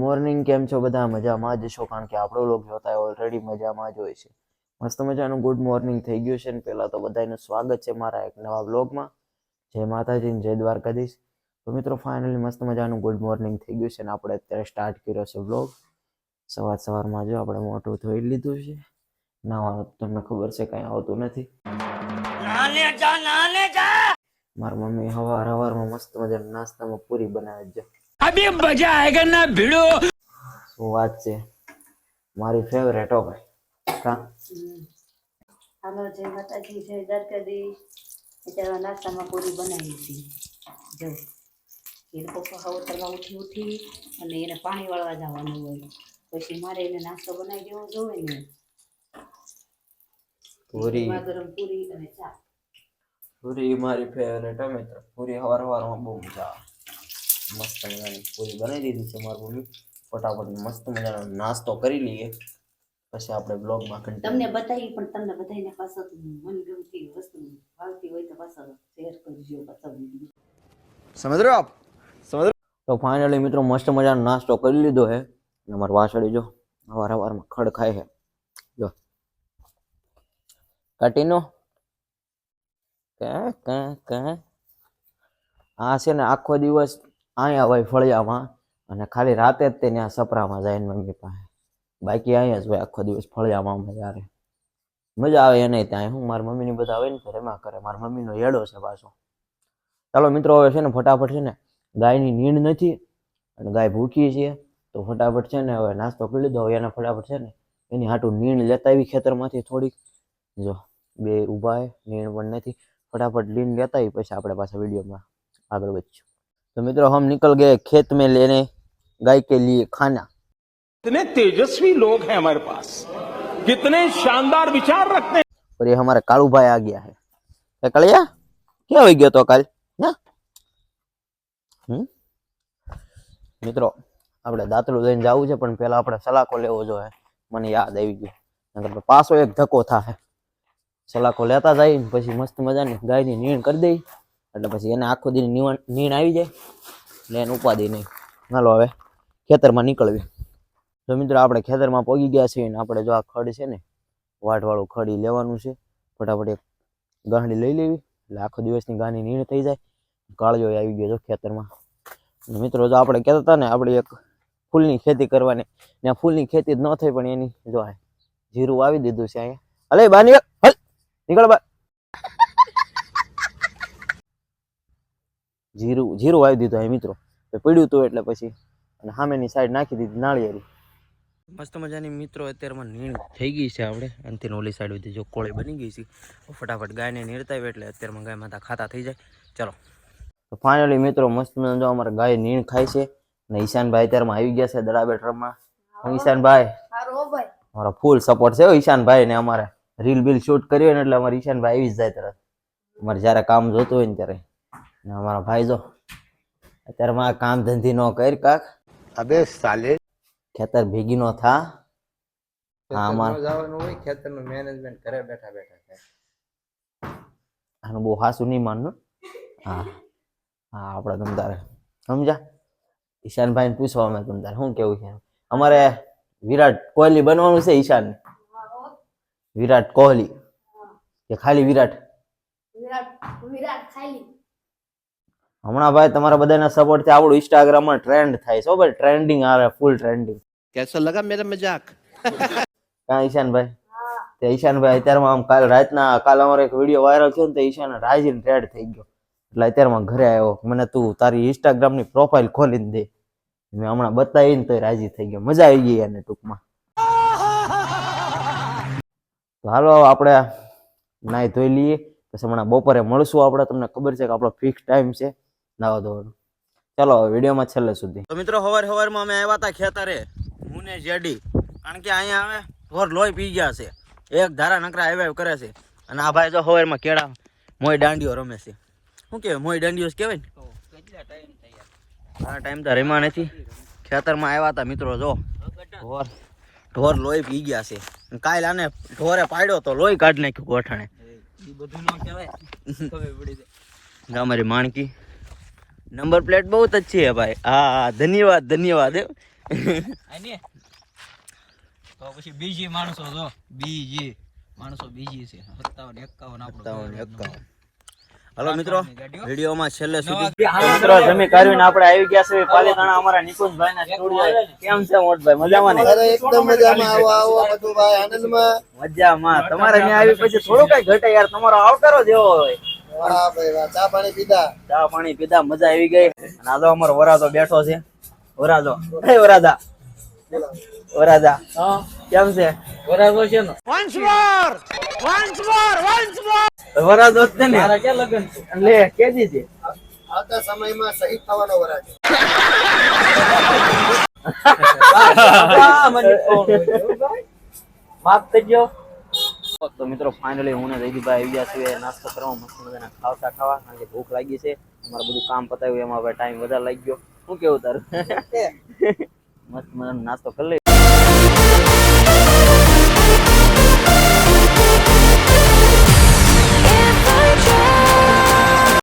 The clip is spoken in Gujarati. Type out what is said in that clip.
મોર્નિંગ, કેમ છો બધા? મજામાં જ છો? કારણ કે આપણો લોક જોતા હોય ઓલરેડી મજામાં જ હોય છે. મસ્ત મજાનું ગુડ મોર્નિંગ થઈ ગયું છે ને પહેલાં તો બધાનું સ્વાગત છે મારા એક નવા બ્લોગમાં. જય માતાજી, જય દ્વારકાધીશ. તો મિત્રો ફાઇનલી મસ્ત મજાનું ગુડ મોર્નિંગ થઈ ગયું છે ને આપણે અત્યારે સ્ટાર્ટ કર્યો છે બ્લોગ. સવારમાં જો આપણે મોટું ધોઈ લીધું છે. નાવાનું તમને ખબર છે કાંઈ આવતું નથી. મારી મમ્મી સવારમાં મસ્ત મજાના નાસ્તામાં પૂરી બનાવે છે. અભી મજા આયેગા ના ભીડો. શું વાત છે, મારી ફેવરેટ હો ભાઈ. કા હાલો, જય માતાજી, જય દ્વારકાધીશ. અત્યારે નાસ્તામાં પૂરી બનાવી હતી. જો એ પપ્પા સવારમાં ઉઠી અને એને પાણી વાળવા જવાનું હોય, પછી મારે એને નાસ્તો બનાવી દેવો જોઈએ ને. પૂરી ગરમ પૂરી અને ચા. પૂરી મારી ફેવરેટ હો મિત્રો. પૂરી સવારમાં બહુ મજા આવે. મસ્ત મજાની પૂરી બનાવી દીધી છે મારી મમ્મી. ફટાફટ મસ્ત મજાનો નાસ્તો કરી લઈએ, પછી આપણે બ્લોગમાં તમને બતાવી, પણ તમને બધાને પાછળ મનગમતી વસ્તુ ભાવતી હોય તો પાછળ શેર કરજો. સમજ રહ્યો આપ? સમજ રહ્યો? તો ફાઇનલી મિત્રો મસ્ત મજાનો નાસ્તો કરી લીધો છે. અમારી વાસળી જો સવારમાં ખડ ખાય છે. જો કાટીનો આ છે ને આખો દિવસ અહીંયા હોય ફળિયામાં, અને ખાલી રાતે જ તે ત્યાં સપરામાં જાય ને મમ્મી પાસે. બાકી અહીંયા જ હોય આખો દિવસ ફળિયામાં. યારે મજા આવે એને ત્યાં. હું મારી મમ્મીની બધા આવે ને એમાં કરે. મારી મમ્મીનો યેડો છે પાછો. ચાલો મિત્રો, હવે છે ને ફટાફટ છે ને ગાયની નીંદ નથી અને ગાય ભૂખી છે, તો ફટાફટ છે ને હવે નાસ્તો કરી લીધો. હવે એને ફટાફટ છે ને એની હાટું નીંદ લેતા આવી ખેતરમાંથી થોડીક. જો બે ઊભા હે, નીંદ પણ નથી. फटाफट लीन लेता ही પછી આપણે પાછા वीडियो में आगे बढ़ो। तो मित्रों, हम निकल गए खेत में लेने गाय के लिए खाना। कितने तेजस्वी लोग हैं हमारे पास, कितने शानदार विचार रखते हैं। और ये हमारे कालू भाई आ गया है। कलिया क्या हो गया तो काल ना? मित्रों, આપણે દાંતલું લઈને જાવું છે, પણ પહેલા આપણે સલાકો લેવો જોઈએ. મને યાદ આવી ગયું, નકર પાછો એક ધક્કો થાય. સલાકો લેતા જાય પછી મસ્ત મજાની ગાયની નીણ કરી દઈ, એટલે પછી એને આખો દી નીણ આવી જાય એટલે એને ઉપાદી નહીં. હાલો હવે ખેતરમાં નીકળવી. તો મિત્રો આપણે ખેતરમાં પહોંચી ગયા છીએ ને આપણે જો આ ખડ છે ને વાટવાળું ખડી લેવાનું છે. ફટાફટ એક ગાંડી લઈ લેવી એટલે આખો દિવસની ગાયની નીણ થઈ જાય. કાળિયો આવી ગયો જો ખેતરમાં. મિત્રો જો આપણે કહેતા હતા ને આપણે એક ફૂલની ખેતી કરવાની, ને ફૂલની ખેતી જ ન થઈ, પણ એની જો જીરું વાવી દીધું છે અહીંયા. અલે બાની હલ નીકળ બા. જીરું વાવી દીધું અહીં મિત્રો. પડ્યું હતું એટલે પછી અને સામેની સાઈડ નાખી દીધી નાળિયેરી. મસ્ત મજાની મિત્રો અત્યારમાં નીણ થઈ ગઈ છે આપણે. અને ઓલી સાઈડ સુધી જો કોળી બની ગઈ છે. ફટાફટ ગાયને નીણતા હોય એટલે અત્યારમાં ગાય માથા ખાતા થઈ જાય. ચલો તો ફાઇનલી મિત્રો મસ્ત મજાનો જો અમારે ગાય નીણ ખાય છે. અને ઈશાનભાઈ અત્યારમાં આવી ગયા છે દડા બેટરમાં. ઈશાનભાઈ અમારો ફૂલ સપોર્ટ છે ઈશાનભાઈ ને. અમારે રીલ બિલ શૂટ કર્યો ને એટલે અમારે ઈશાનભાઈ આવી જ જાય તરત, અમારે જ્યારે કામ જોતું હોય ને ત્યારે. ને અમારા ભાઈ જો અત્યારમાં કામ ધંધી નો કર કાક. અબે સાલે ખેતર ભેગી નો થા. હા, અમારે જવાનું હોય ખેતરનું મેનેજમેન્ટ ઘરે બેઠા બેઠા થાય. આનું બહુ હાસું નહીં માનનું. હા હા, આપણે તમ તારે સમજા. ઈશાનભાઈને પૂછવા અમે તમ તારે શું કેવું છે. અમારે વિરાટ કોહલી બનવાનું છે. ઈશાન વિરાટ કોહલી કે ખાલી વિરાટ? હમણાં ભાઈ તમારા બધાના સપોર્ટ થી આપણું ઇન્સ્ટાગ્રામમાં ટ્રેન્ડ થાય છે ભાઈ. ટ્રેન્ડિંગ આવે, ફૂલ ટ્રેન્ડિંગ. कैसा लगा मेरा मजाक? કા ઈશાનભાઈ? તે ઈશાનભાઈ અત્યારમાં આમ કાલ અમારો એક વિડીયો વાયરલ થયો ને તો ઈશાન રાજીન રેડ થઈ ગયો. એટલે અત્યારમાં ઘરે આવ્યો, મને તું તારી ઇન્સ્ટાગ્રામની પ્રોફાઇલ ખોલીને દે. મેં હમણાં બતાવીને તો રાજી થઈ ગયો. મજા આવી ગઈ એને ટૂંકમાં. તો હાલો આપણે નાઈ ધોઈ લઈએ, પછી હમણાં બપોરે મળશું આપણે. તમને ખબર છે કે આપણો ફિક્સ ટાઈમ છે નાવા ધોવાનો. ચાલો વિડીયોમાં છેલ્લે સુધી. તો મિત્રો સવારમાં અમે આવ્યા હતા ખેતરે, હું ને જેડી. કારણ કે અહીંયા હવે ઢોર લોહી પી ગયા છે, એક ધારા નકરા આવ્યા કરે છે. અને આ ભાઈ જો સવારમાં કેળા મોય દાંડીઓ રમે છે. શું કહેવાય, મોય દાંડીઓ કહેવાય ને? આ ટાઈમ તો રમ્યા નથી. ખેતરમાં આવ્યા હતા મિત્રો. જો ઢોર લોહી પી ગયા છે. કાલ આને ઢોરે પાડ્યો તો લોહી કાઢી નાખ્યું ગોઠણે. અમારી માણકી નંબર પ્લેટ બહુ જ अच्छी है भाई. हाँ धन्यवाद धन्यवाद. આને તો પછી બીજી માણસો જો બીજી માણસો બીજી છે 57 51 આપણો હલો મિત્રો વિડિયોમાં છેલ્લે સુધી મિત્રો જમી કાઢીને આપણે આવી ગયા છે પાલીતાણા અમારા નિકુંજભાઈ ના સ્ટુડિયો કેમ છે મોટભાઈ મજામાં ને અરે એકદમ મજામાં આવો આવો બધું ભાઈ આનંદમાં મજામાં તમારે ત્યાં આવી પછી થોડું કઈ ઘટે યાર તમારો આવકારો જેવો હોય વાહ ભાઈ વાહ ચા પાણી પીધા ચા પાણી પીધા મજા આવી ગઈ અને આ તો અમારો વરાજો બેઠો છે વરાજો હે વરાજા વરાજા કેમ છે વરાજો છે ને વરાજો જ છે ને મારા કે લગન છે લે કેજી છે આવતા સમયમાં શહીદ થવાનો વરાજ માફ કરજો તો મિત્રો ફાઇનલી હું ને જયદીપભાઈ આવી ગયા છીએ નાસ્તો કરવા મસ્ત મજાના ખાવા કારણ કે ભૂખ લાગી છે અમારે બધું કામ પતાવ્યું એમાં હવે ટાઈમ વધારે લાગી ગયો શું કેવું તારું મસ્ત મજાનો નાસ્તો કરી લઈ